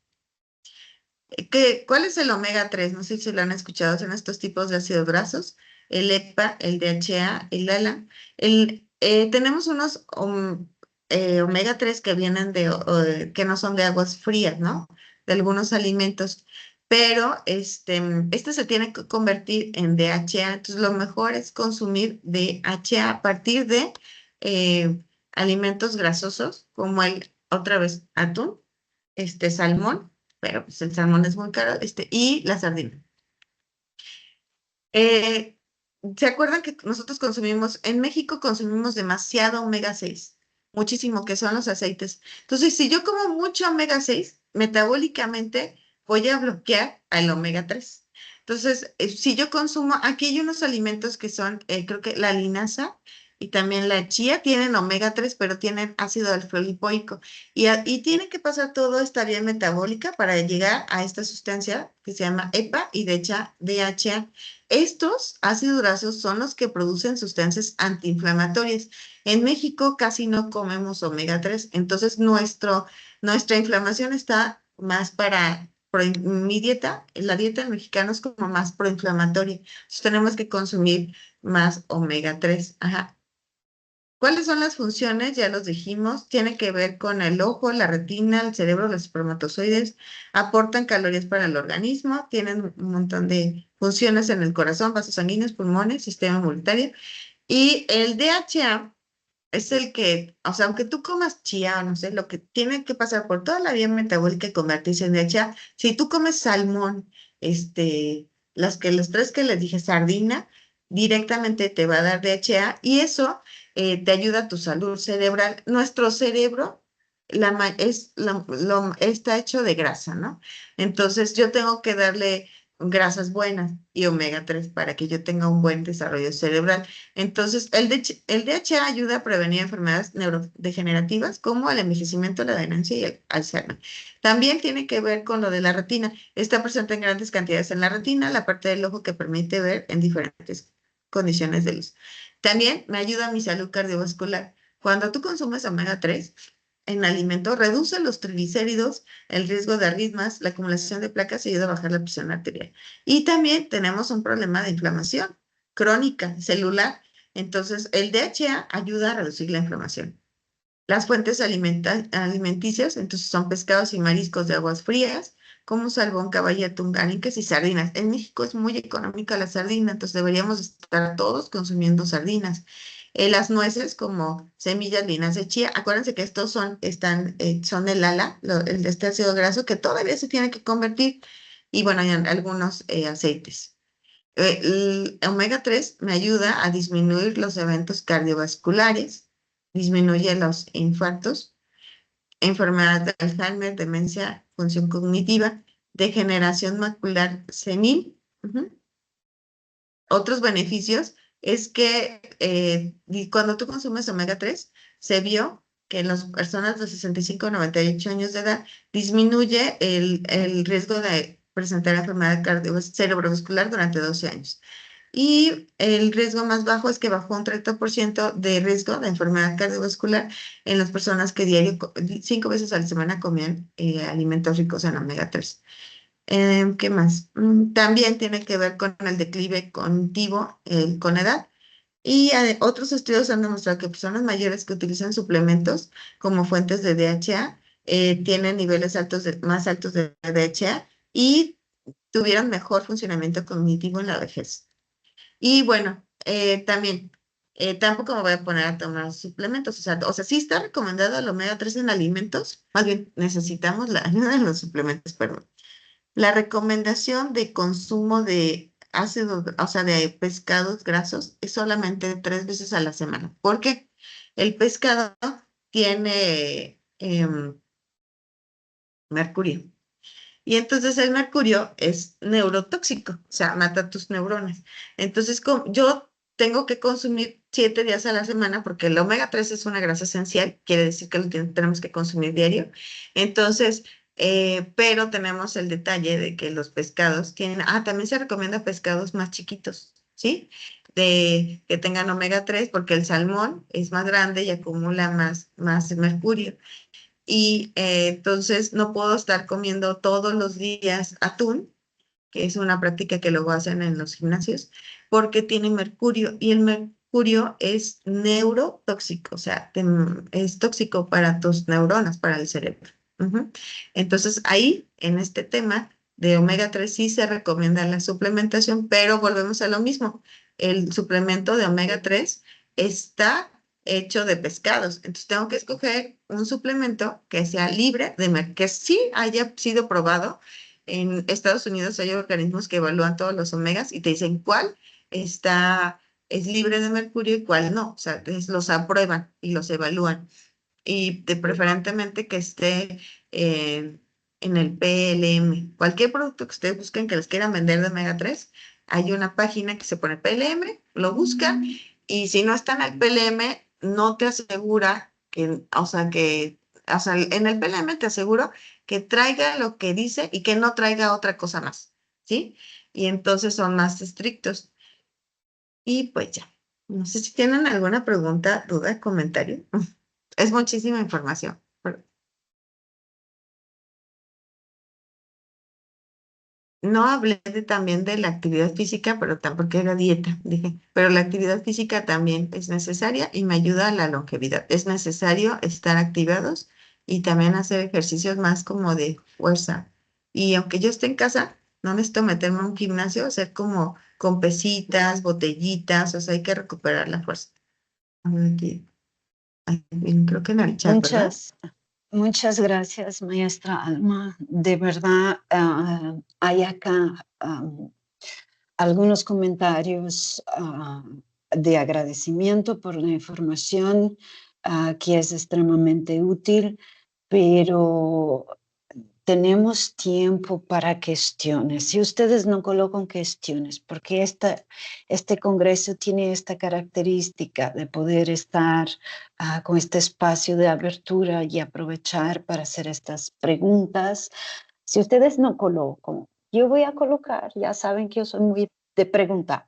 ¿Cuál es el omega 3? No sé si lo han escuchado, son estos tipos de ácidos grasos, el EPA, el DHA, el ALA. Tenemos unos omega 3 que vienen que no son de aguas frías, ¿no? De algunos alimentos, pero este se tiene que convertir en DHA, entonces lo mejor es consumir DHA a partir de alimentos grasosos, como otra vez, atún, salmón, pero pues el salmón es muy caro, y la sardina. Eh, ¿Se acuerdan que nosotros en México consumimos demasiado omega 6? Muchísimo, que son los aceites. Entonces, si yo como mucho omega 6, metabólicamente voy a bloquear al omega 3. Entonces, si yo consumo, aquí hay unos alimentos que son, creo que la linaza y también la chía tienen omega 3, pero tienen ácido alfa-lipoico. Y tiene que pasar toda esta vía metabólica para llegar a esta sustancia que se llama EPA y DHA. Estos ácidos grasos son los que producen sustancias antiinflamatorias. En México casi no comemos omega 3, entonces nuestra inflamación está más mi dieta, la dieta mexicana es como más proinflamatoria. Entonces tenemos que consumir más omega 3. Ajá. ¿Cuáles son las funciones? Ya los dijimos. Tiene que ver con el ojo, la retina, el cerebro, los espermatozoides. Aportan calorías para el organismo. Tienen un montón de funciones en el corazón, vasos sanguíneos, pulmones, sistema inmunitario. Y el DHA es el que, o sea, aunque tú comas chía, no sé, lo que tiene que pasar por toda la vía metabólica y convertirse en DHA. Si tú comes salmón, los tres que les dije, sardina, directamente te va a dar DHA y eso te ayuda a tu salud cerebral. Nuestro cerebro está hecho de grasa, ¿no? Entonces yo tengo que darle grasas buenas y omega 3 para que yo tenga un buen desarrollo cerebral. Entonces, el DHA ayuda a prevenir enfermedades neurodegenerativas como el envejecimiento, la demencia y el Alzheimer. También tiene que ver con lo de la retina. Está presente en grandes cantidades en la retina, la parte del ojo que permite ver en diferentes condiciones de luz. También me ayuda a mi salud cardiovascular. Cuando tú consumes omega 3 en alimentos, reduce los triglicéridos, el riesgo de arritmias, la acumulación de placas y ayuda a bajar la presión arterial. Y también tenemos un problema de inflamación crónica, celular. Entonces, el DHA ayuda a reducir la inflamación. Las fuentes alimenticias, entonces, son pescados y mariscos de aguas frías, como salmón, caballa, atún, gánicas y sardinas. En México es muy económica la sardina, entonces deberíamos estar todos consumiendo sardinas. Las nueces como semillas, linaza de chía, acuérdense que estos son el ALA, este ácido graso que todavía se tiene que convertir, y bueno, hay algunos aceites. El omega 3 me ayuda a disminuir los eventos cardiovasculares, disminuye los infartos, enfermedad de Alzheimer, demencia, función cognitiva, degeneración macular senil. Otros beneficios es que cuando tú consumes omega 3, se vio que en las personas de 65 a 98 años de edad disminuye el riesgo de presentar enfermedad cerebrovascular durante 12 años. Y el riesgo más bajo es que bajó un 30% de riesgo de enfermedad cardiovascular en las personas que diario, 5 veces a la semana, comían alimentos ricos en omega 3. ¿Qué más? También tiene que ver con el declive cognitivo con edad. Y otros estudios han demostrado que personas mayores que utilizan suplementos como fuentes de DHA tienen niveles más altos de DHA y tuvieron mejor funcionamiento cognitivo en la vejez. Y bueno, también, tampoco me voy a poner a tomar suplementos. O sea, sí está recomendado el omega 3 en alimentos. Más bien, necesitamos la ayuda de los suplementos, perdón. La recomendación de consumo de ácido, o sea, de pescados grasos es solamente 3 veces a la semana. Porque el pescado tiene mercurio. Y entonces el mercurio es neurotóxico, o sea, mata tus neuronas. Entonces yo tengo que consumir 7 días a la semana porque el omega 3 es una grasa esencial, quiere decir que lo tenemos que consumir diario. Entonces, pero tenemos el detalle de que los pescados tienen, también se recomienda pescados más chiquitos, ¿sí? De que tengan omega 3 porque el salmón es más grande y acumula más mercurio. Y entonces no puedo estar comiendo todos los días atún, que es una práctica que luego hacen en los gimnasios, porque tiene mercurio y el mercurio es neurotóxico, o sea, es tóxico para tus neuronas, para el cerebro. Ujú. Entonces ahí, en este tema de omega 3 sí se recomienda la suplementación, pero volvemos a lo mismo. El suplemento de omega 3 está hecho de pescados. Entonces tengo que escoger un suplemento que sea libre que sí haya sido probado. En Estados Unidos hay organismos que evalúan todos los omegas y te dicen cuál es libre de mercurio y cuál no. O sea, los aprueban y los evalúan. Y preferentemente que esté en el PLM. Cualquier producto que ustedes busquen que les quieran vender de omega 3, hay una página que se pone PLM, lo buscan y si no está en el PLM, no te asegura que, en el PLM te aseguro que traiga lo que dice y que no traiga otra cosa más, ¿sí? Y entonces son más estrictos. Y pues ya. No sé si tienen alguna pregunta, duda, comentario. Es muchísima información. No hablé también de la actividad física, pero tampoco era dieta, dije, pero la actividad física también es necesaria y me ayuda a la longevidad. Es necesario estar activados y también hacer ejercicios más como de fuerza. Y aunque yo esté en casa, no necesito meterme a un gimnasio, hacer como con pesitas, botellitas, o sea, hay que recuperar la fuerza. A ver aquí, creo que en el chat, ¿verdad? Muchas gracias, maestra Alma. De verdad, hay acá algunos comentarios de agradecimiento por la información que es extremadamente útil, pero tenemos tiempo para cuestiones. Si ustedes no colocan cuestiones, porque este congreso tiene esta característica de poder estar con este espacio de abertura y aprovechar para hacer estas preguntas. Si ustedes no colocan, yo voy a colocar, ya saben que yo soy muy de preguntar.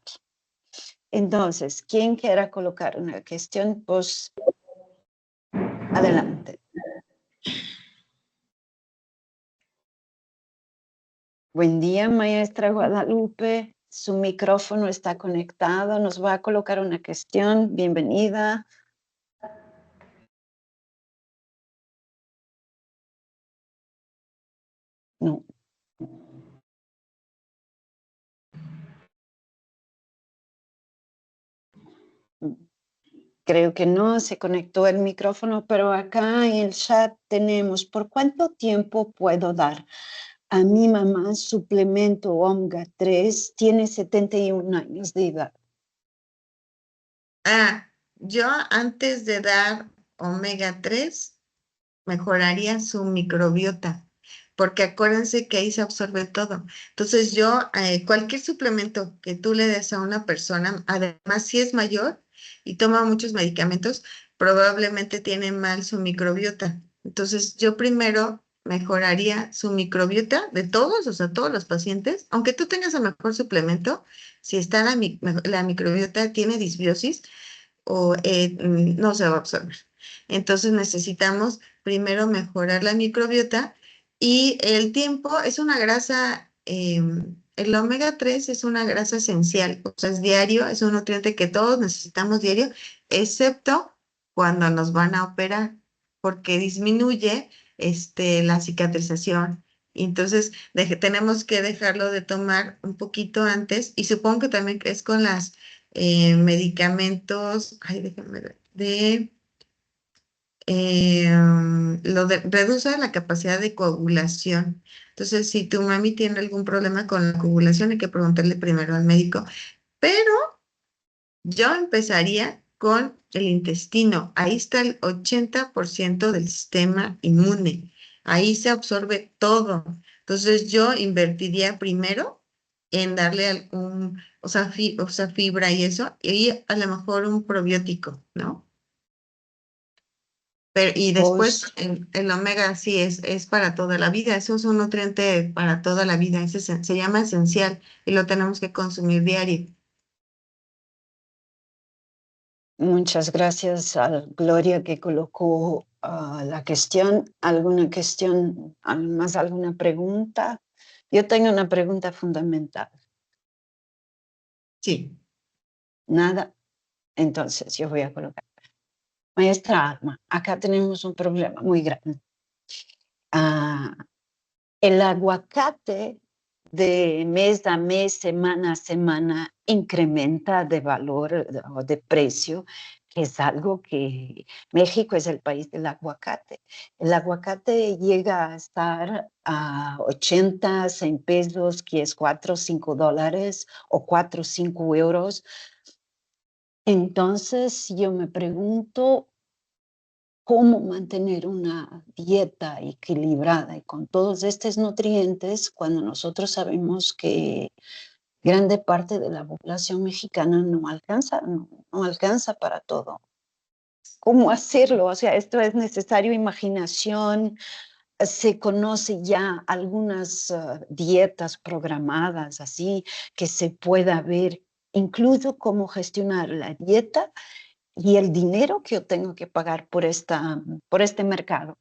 Entonces, quien quiera colocar una cuestión, pues adelante. Buen día, maestra Guadalupe. Su micrófono está conectado. Nos va a colocar una cuestión. Bienvenida. No. Creo que no se conectó el micrófono, pero acá en el chat tenemos, ¿por cuánto tiempo puedo dar a mi mamá suplemento omega 3? Tiene 71 años de edad. Yo antes de dar omega 3 mejoraría su microbiota, porque acuérdense que ahí se absorbe todo. Entonces cualquier suplemento que tú le des a una persona, además si es mayor y toma muchos medicamentos, probablemente tiene mal su microbiota. Entonces yo primero mejoraría su microbiota de todos, o sea, todos los pacientes, aunque tú tengas el mejor suplemento, si está la microbiota tiene disbiosis, no se va a absorber. Entonces necesitamos primero mejorar la microbiota y el tiempo es una grasa, el omega 3 es una grasa esencial, o sea, es diario, es un nutriente que todos necesitamos diario, excepto cuando nos van a operar, porque disminuye la cicatrización. Y entonces tenemos que dejarlo de tomar un poquito antes y supongo que también es con las medicamentos, ay, déjenme ver, reduce la capacidad de coagulación. Entonces, si tu mami tiene algún problema con la coagulación, hay que preguntarle primero al médico. Pero yo empezaría con el intestino. Ahí está el 80% del sistema inmune. ahí se absorbe todo. Entonces yo invertiría primero en darle algún, o sea, fibra y eso, y a lo mejor un probiótico, ¿no? Pero, y después Pues el omega sí es para toda la vida, eso es un nutriente para toda la vida, se llama esencial y lo tenemos que consumir diario. muchas gracias a Gloria que colocó la cuestión. ¿Alguna cuestión, más alguna pregunta? Yo tengo una pregunta fundamental. Sí. Nada. Entonces yo voy a colocar. Maestra Alma, acá tenemos un problema muy grande. Ah, el aguacate de mes a mes, semana a semana, incrementa de valor o de precio, que es algo que México es el país del aguacate. El aguacate llega a estar a 80, 100 pesos, que es 4 o 5 dólares o 4 o 5 euros. Entonces yo me pregunto, cómo mantener una dieta equilibrada y con todos estos nutrientes cuando nosotros sabemos que grande parte de la población mexicana no alcanza para todo. ¿Cómo hacerlo? O sea, esto es necesario imaginación. Se conoce ya algunas dietas programadas así que se pueda ver incluso cómo gestionar la dieta y el dinero que yo tengo que pagar por este mercado.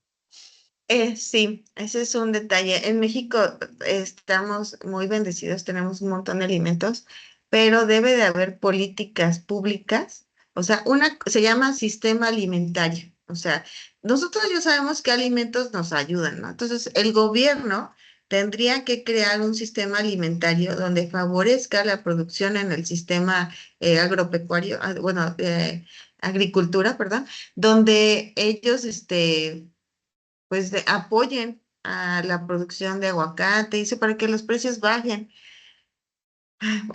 Sí, ese es un detalle. En México estamos muy bendecidos, tenemos un montón de alimentos, pero debe de haber políticas públicas. O sea, una se llama sistema alimentario. O sea, nosotros ya sabemos qué alimentos nos ayudan, ¿no? Entonces, el gobierno tendría que crear un sistema alimentario donde favorezca la producción en el sistema agropecuario, bueno, agricultura, perdón, donde ellos, pues apoyen a la producción de aguacate, eso para que los precios bajen.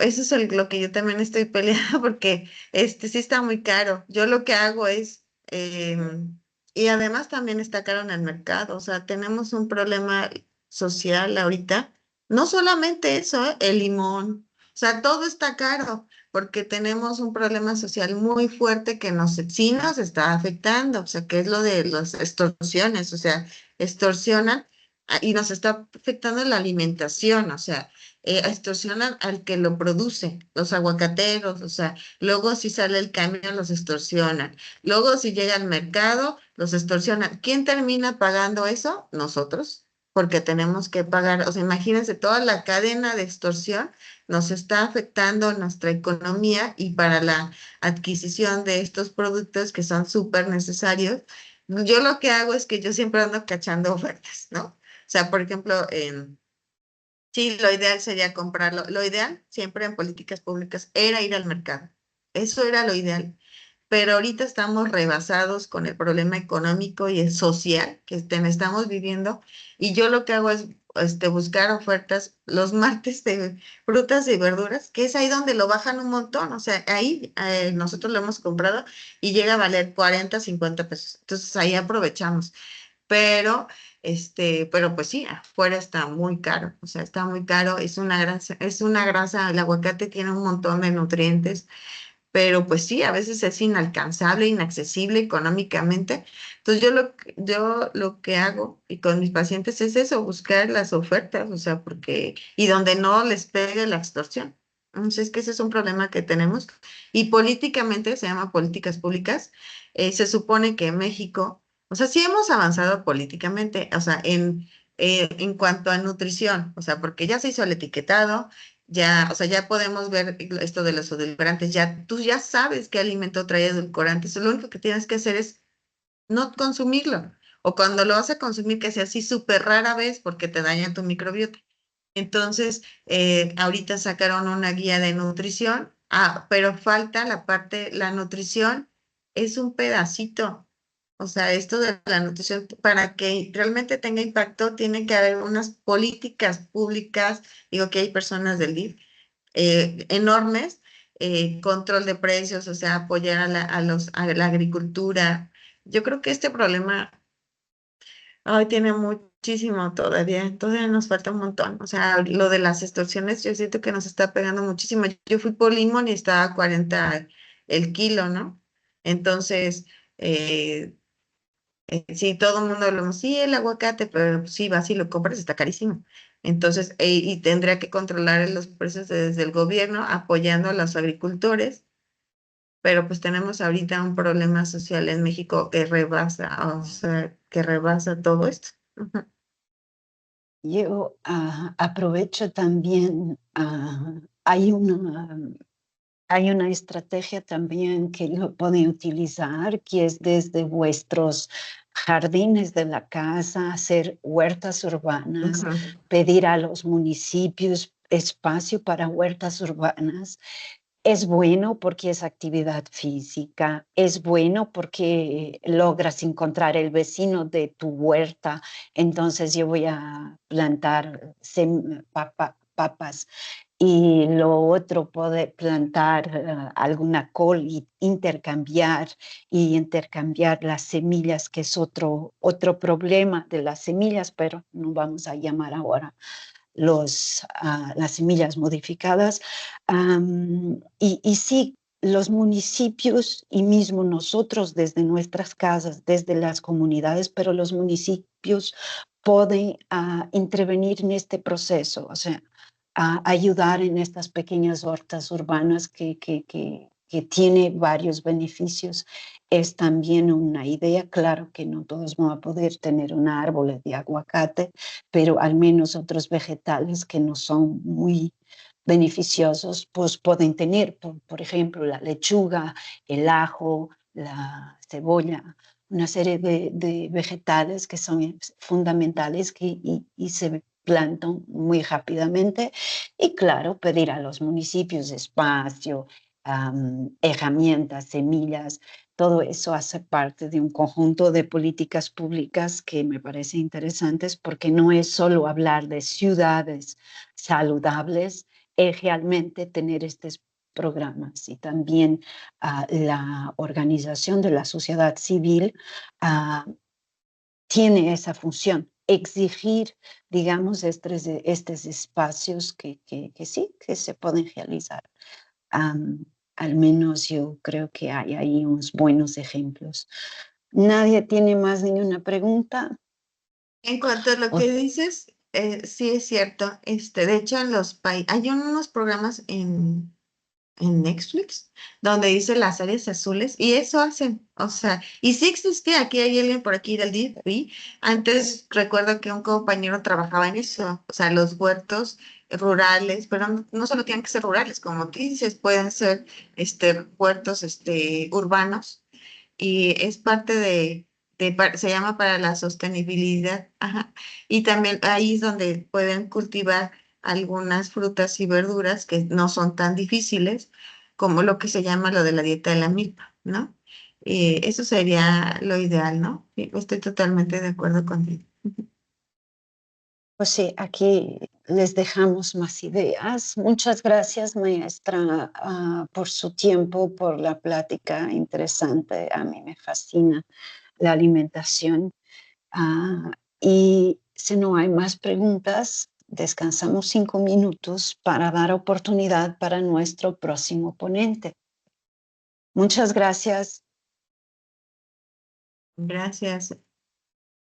Eso es lo que yo también estoy peleando porque sí está muy caro. Yo lo que hago es, y además también está caro en el mercado, o sea, tenemos un problema social ahorita. No solamente eso, el limón, o sea, todo está caro porque tenemos un problema social muy fuerte que sí nos está afectando, o sea, que es lo de las extorsiones, o sea, extorsionan y nos está afectando la alimentación, o sea extorsionan al que lo produce, los aguacateros, o sea, luego si sale el camión los extorsionan, luego si llega al mercado los extorsionan. ¿Quién termina pagando eso? Nosotros, porque tenemos que pagar, o sea, imagínense, toda la cadena de extorsión nos está afectando nuestra economía y para la adquisición de estos productos que son súper necesarios. Yo lo que hago es que yo siempre ando cachando ofertas, ¿no? O sea, por ejemplo, sí, lo ideal sería comprarlo. Lo ideal siempre en políticas públicas era ir al mercado. Eso era lo ideal. Pero ahorita estamos rebasados con el problema económico y el social que estamos viviendo. Y yo lo que hago es buscar ofertas los martes de frutas y verduras, que es ahí donde lo bajan un montón. O sea, ahí nosotros lo hemos comprado y llega a valer 40, 50 pesos. Entonces ahí aprovechamos pero pues sí, afuera está muy caro, o sea, está muy caro, es una grasa, el aguacate tiene un montón de nutrientes, pero pues sí, a veces es inalcanzable, inaccesible económicamente. Entonces yo lo que hago y con mis pacientes es eso, buscar las ofertas, o sea, y donde no les pegue la extorsión. Entonces, es que ese es un problema que tenemos. Y políticamente, se llama políticas públicas, se supone que México, o sea, sí hemos avanzado políticamente, o sea, en cuanto a nutrición, o sea, porque ya se hizo el etiquetado, ya, o sea, ya podemos ver esto de los edulcorantes, ya tú ya sabes qué alimento trae edulcorantes, lo único que tienes que hacer es no consumirlo, o cuando lo vas a consumir que sea así súper rara vez porque te daña tu microbiota. Entonces, ahorita sacaron una guía de nutrición, pero falta la parte, la nutrición es un pedacito. O sea, esto de la nutrición, para que realmente tenga impacto, tiene que haber unas políticas públicas, digo que hay personas del DIF enormes, control de precios, o sea, apoyar a la agricultura. Yo creo que este problema Ay, tiene muchísimo todavía nos falta un montón. O sea, lo de las extorsiones, yo siento que nos está pegando muchísimo. Yo fui por limón y estaba a 40 el kilo, ¿no? Entonces, eh, sí, todo el mundo hablamos, sí, el aguacate, pero pues, sí, vas y lo compras, está carísimo. Entonces, y tendría que controlar los precios desde el gobierno, apoyando a los agricultores, pero pues tenemos ahorita un problema social en México que rebasa, o sea, que rebasa todo esto. Ujú. Yo aprovecho también, hay una estrategia también que lo pueden utilizar, que es desde vuestros jardines de la casa, hacer huertas urbanas, Ujú. pedir a los municipios espacio para huertas urbanas. Es bueno porque es actividad física, es bueno porque logras encontrar el vecino de tu huerta, entonces yo voy a plantar papas y lo otro puede plantar alguna col y intercambiar las semillas, que es otro problema de las semillas, pero no vamos a llamar ahora las semillas modificadas. Y sí, los municipios y mismo nosotros desde nuestras casas, desde las comunidades, pero los municipios pueden intervenir en este proceso, o sea, ayudar en estas pequeñas hortas urbanas que tiene varios beneficios. Es también una idea, claro que no todos van a poder tener un árbol de aguacate, pero al menos otros vegetales que no son muy beneficiosos, pues pueden tener, por ejemplo, la lechuga, el ajo, la cebolla, una serie de vegetales que son fundamentales y se plantan muy rápidamente. Y claro, pedir a los municipios espacio, herramientas, semillas, todo eso hace parte de un conjunto de políticas públicas que me parece interesantes porque no es solo hablar de ciudades saludables, es realmente tener estos programas y también la organización de la sociedad civil ah, tiene esa función, exigir, digamos, estos espacios que sí, que se pueden realizar. Am, Al menos yo creo que hay ahí unos buenos ejemplos. ¿Nadie tiene más ninguna pregunta? En cuanto a lo O- que dices, sí es cierto. De hecho, en los países, hay unos programas en Netflix donde dice las áreas azules y eso hacen, o sea, y sí existe, aquí hay alguien por aquí del DFI. Antes recuerdo que un compañero trabajaba en eso, o sea, los huertos rurales, pero no solo tienen que ser rurales, como tú dices, pueden ser huertos urbanos y es parte se llama para la sostenibilidad, ajá. Y también ahí es donde pueden cultivar algunas frutas y verduras que no son tan difíciles como lo que se llama lo de la dieta de la milpa, ¿no? Eso sería lo ideal, ¿no? Sí, estoy totalmente de acuerdo contigo. Pues sí, aquí les dejamos más ideas. Muchas gracias, maestra, por su tiempo, por la plática interesante. A mí me fascina la alimentación. Ah, y si no hay más preguntas, descansamos 5 minutos para dar oportunidad para nuestro próximo ponente. Muchas gracias. Gracias.